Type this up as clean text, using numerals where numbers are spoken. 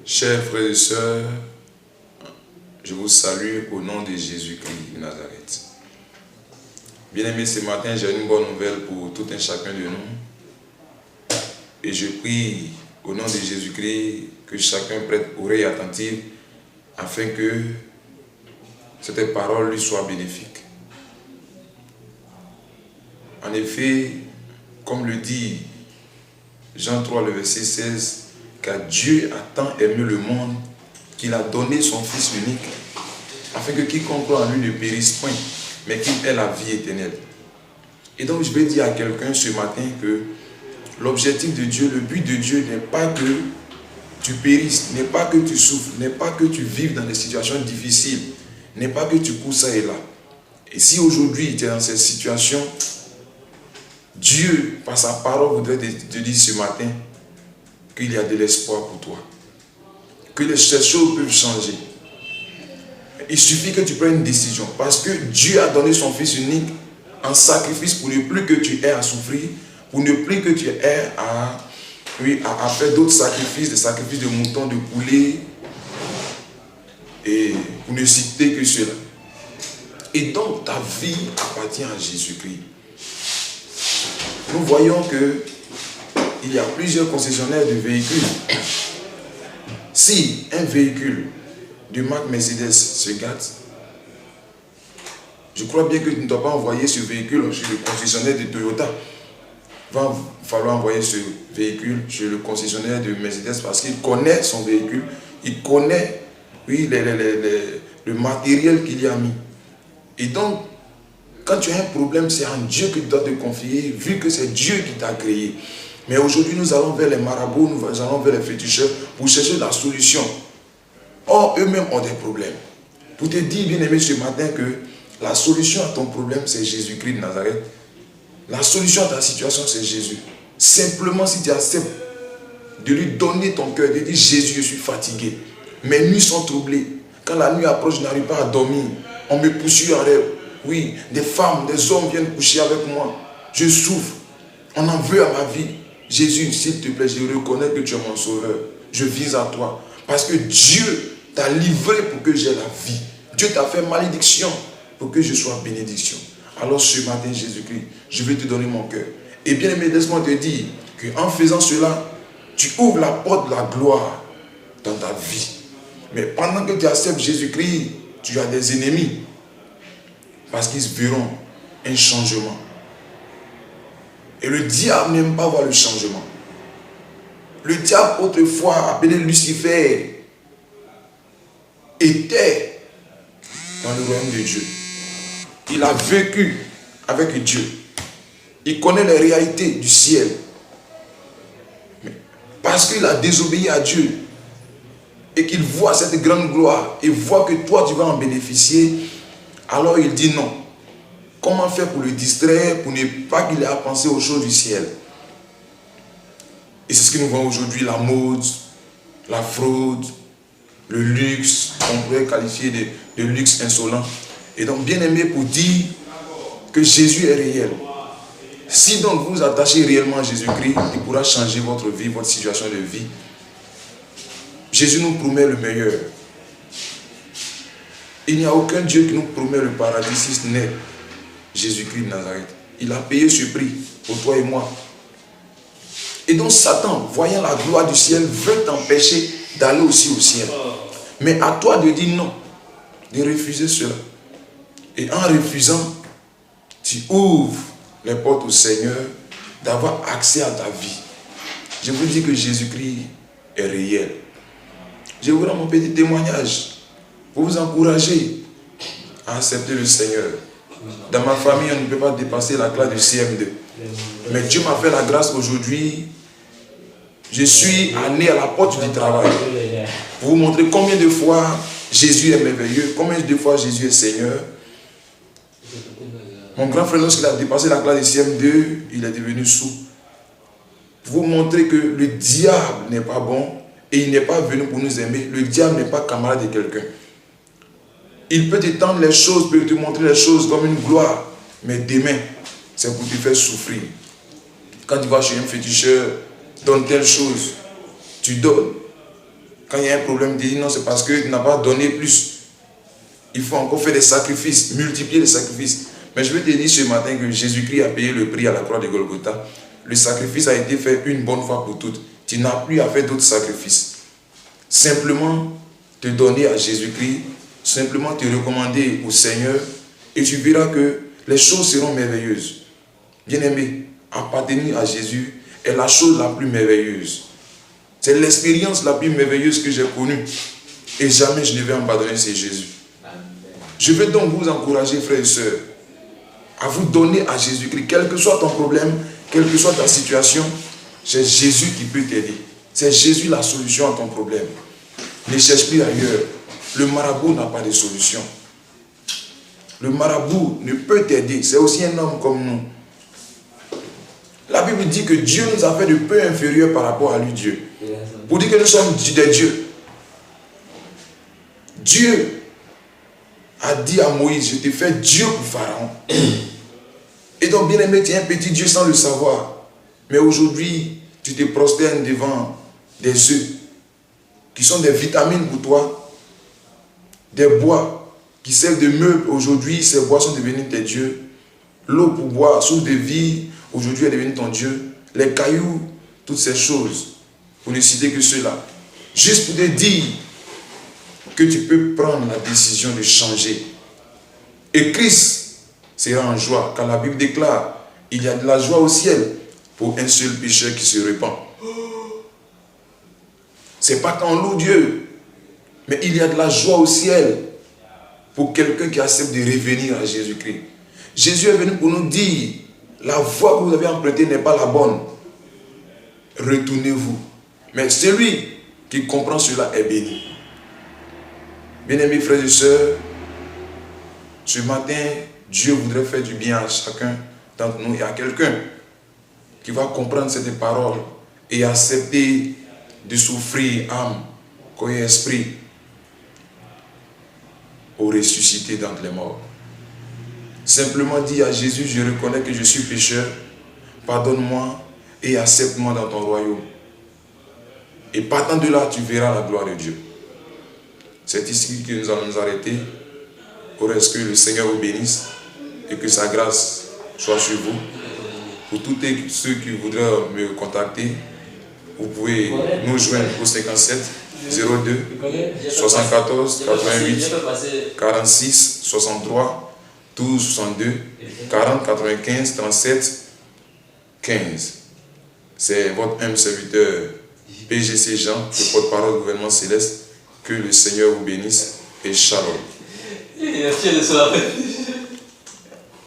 Chers frères et sœurs, je vous salue au nom de Jésus-Christ de Nazareth. Bien-aimés, ce matin, j'ai une bonne nouvelle pour tout un chacun de nous. Et je prie au nom de Jésus-Christ que chacun prête oreille attentive afin que cette parole lui soit bénéfique. En effet, comme le dit Jean 3, le verset 16, car Dieu a tant aimé le monde qu'il a donné son Fils unique, afin que quiconque croit en lui ne périsse point, mais qu'il ait la vie éternelle. Et donc je vais dire à quelqu'un ce matin que l'objectif de Dieu, le but de Dieu n'est pas que tu périsses, n'est pas que tu souffres, n'est pas que tu vives dans des situations difficiles, n'est pas que tu cours ça et là. Et si aujourd'hui tu es dans cette situation, Dieu, par sa parole, voudrait te dire ce matin qu'il y a de l'espoir pour toi. Que ces choses peuvent changer. Il suffit que tu prennes une décision. Parce que Dieu a donné son Fils unique en sacrifice pour ne plus que tu aies à souffrir, pour ne plus que tu aies à faire d'autres sacrifices, des sacrifices de moutons, de poulets, et pour ne citer que cela. Et donc ta vie appartient à Jésus-Christ. Nous voyons que il y a plusieurs concessionnaires de véhicules. Si un véhicule de marque Mercedes se gâte, je crois bien que tu ne dois pas envoyer ce véhicule chez le concessionnaire de Toyota. Il va falloir envoyer ce véhicule chez le concessionnaire de Mercedes parce qu'il connaît son véhicule, il connaît le matériel qu'il y a mis. Et donc, quand tu as un problème, c'est en Dieu que tu dois te confier, vu que c'est Dieu qui t'a créé. Mais aujourd'hui, nous allons vers les marabouts, nous allons vers les féticheurs pour chercher la solution. Or, eux-mêmes ont des problèmes. Pour te dire, bien-aimé, ce matin, que la solution à ton problème, c'est Jésus-Christ de Nazareth. La solution à ta situation, c'est Jésus. Simplement, si tu acceptes de lui donner ton cœur, de dire, Jésus, je suis fatigué. Mes nuits sont troublées. Quand la nuit approche, je n'arrive pas à dormir. On me poursuit en rêve. Oui, des femmes, des hommes viennent coucher avec moi. Je souffre. On en veut à ma vie. Jésus, s'il te plaît, je reconnais que tu es mon sauveur. Je vise à toi. Parce que Dieu t'a livré pour que j'ai la vie. Dieu t'a fait malédiction pour que je sois bénédiction. Alors ce matin, Jésus-Christ, je vais te donner mon cœur. Et bien aimé, laisse-moi te dire qu'en faisant cela, tu ouvres la porte de la gloire dans ta vie. Mais pendant que tu acceptes Jésus-Christ, tu as des ennemis. Parce qu'ils verront un changement. Et le diable n'aime pas voir le changement. Le diable, autrefois appelé Lucifer, était dans le royaume de Dieu. Il a vécu avec Dieu. Il connaît les réalités du ciel. Mais parce qu'il a désobéi à Dieu et qu'il voit cette grande gloire et voit que toi tu vas en bénéficier, alors il dit non. Comment faire pour le distraire, pour ne pas qu'il ait à penser aux choses du ciel? Et c'est ce que nous voyons aujourd'hui, la mode, la fraude, le luxe, qu'on pourrait qualifier de luxe insolent. Et donc, bien aimé, pour dire que Jésus est réel. Si donc vous vous attachez réellement à Jésus-Christ, il pourra changer votre vie, votre situation de vie. Jésus nous promet le meilleur. Il n'y a aucun Dieu qui nous promet le paradis si ce n'est Jésus-Christ de Nazareth. Il a payé ce prix pour toi et moi. Et donc Satan, voyant la gloire du ciel, veut t'empêcher d'aller aussi au ciel. Mais à toi de dire non, de refuser cela. Et en refusant, tu ouvres les portes au Seigneur d'avoir accès à ta vie. Je vous dis que Jésus-Christ est réel. Je vous rends mon petit témoignage pour vous encourager à accepter le Seigneur. Dans ma famille, on ne peut pas dépasser la classe du CM2. Mais Dieu m'a fait la grâce aujourd'hui. Je suis allé à la porte du travail pour vous montrer combien de fois Jésus est merveilleux, combien de fois Jésus est Seigneur. Mon grand frère, lorsqu'il a dépassé la classe du CM2, il est devenu sourd. Pour vous montrer que le diable n'est pas bon et il n'est pas venu pour nous aimer. Le diable n'est pas camarade de quelqu'un. Il peut te tendre les choses, peut te montrer les choses comme une gloire. Mais demain, c'est pour te faire souffrir. Quand tu vas chez un féticheur, donne telle chose, tu donnes. Quand il y a un problème, tu dis non, c'est parce que tu n'as pas donné plus. Il faut encore faire des sacrifices, multiplier les sacrifices. Mais je veux te dire ce matin que Jésus-Christ a payé le prix à la croix de Golgotha. Le sacrifice a été fait une bonne fois pour toutes. Tu n'as plus à faire d'autres sacrifices. Simplement te donner à Jésus-Christ, simplement te recommander au Seigneur et tu verras que les choses seront merveilleuses. Bien-aimé, appartenir à Jésus est la chose la plus merveilleuse. C'est l'expérience la plus merveilleuse que j'ai connue. Et jamais je ne vais abandonner, c'est Jésus. Je veux donc vous encourager, frères et sœurs, à vous donner à Jésus-Christ. Quel que soit ton problème, quelle que soit ta situation, c'est Jésus qui peut t'aider. C'est Jésus la solution à ton problème. Ne cherche plus ailleurs. Le marabout n'a pas de solution. Le marabout ne peut t'aider. C'est aussi un homme comme nous. La Bible dit que Dieu nous a fait de peu inférieurs par rapport à lui, Dieu. Pour dire que nous sommes des dieux. Dieu a dit à Moïse, je t'ai fait Dieu pour Pharaon. Et donc, bien aimé, tu es un petit Dieu sans le savoir. Mais aujourd'hui, tu te prosternes devant des œufs qui sont des vitamines pour toi, des bois qui servent de meubles. Aujourd'hui, ces bois sont devenus tes dieux. L'eau pour boire, source de vie, aujourd'hui est devenue ton Dieu. Les cailloux, toutes ces choses, pour ne citer que cela. Juste pour te dire que tu peux prendre la décision de changer. Et Christ sera en joie, car la Bible déclare, il y a de la joie au ciel pour un seul pécheur qui se repent. C'est pas qu'on loue Dieu, mais il y a de la joie au ciel pour quelqu'un qui accepte de revenir à Jésus-Christ. Jésus est venu pour nous dire, la voie que vous avez empruntée n'est pas la bonne. Retournez-vous. Mais celui qui comprend cela est béni. Bien-aimés frères et sœurs, ce matin, Dieu voudrait faire du bien à chacun d'entre nous et à quelqu'un qui va comprendre cette parole et accepter de souffrir âme, corps et esprit au ressuscité d'entre les morts. Simplement dis à Jésus, je reconnais que je suis pécheur, pardonne-moi et accepte-moi dans ton royaume. Et partant de là, tu verras la gloire de Dieu. C'est ici que nous allons nous arrêter. Pour que le Seigneur vous bénisse et que sa grâce soit sur vous. Pour tous ceux qui voudraient me contacter, vous pouvez nous joindre au 57 02 74 88 46 63 12 62 40 95 37 15. C'est votre humble serviteur PGC Jean, le porte-parole du gouvernement céleste. Que le Seigneur vous bénisse et shalom.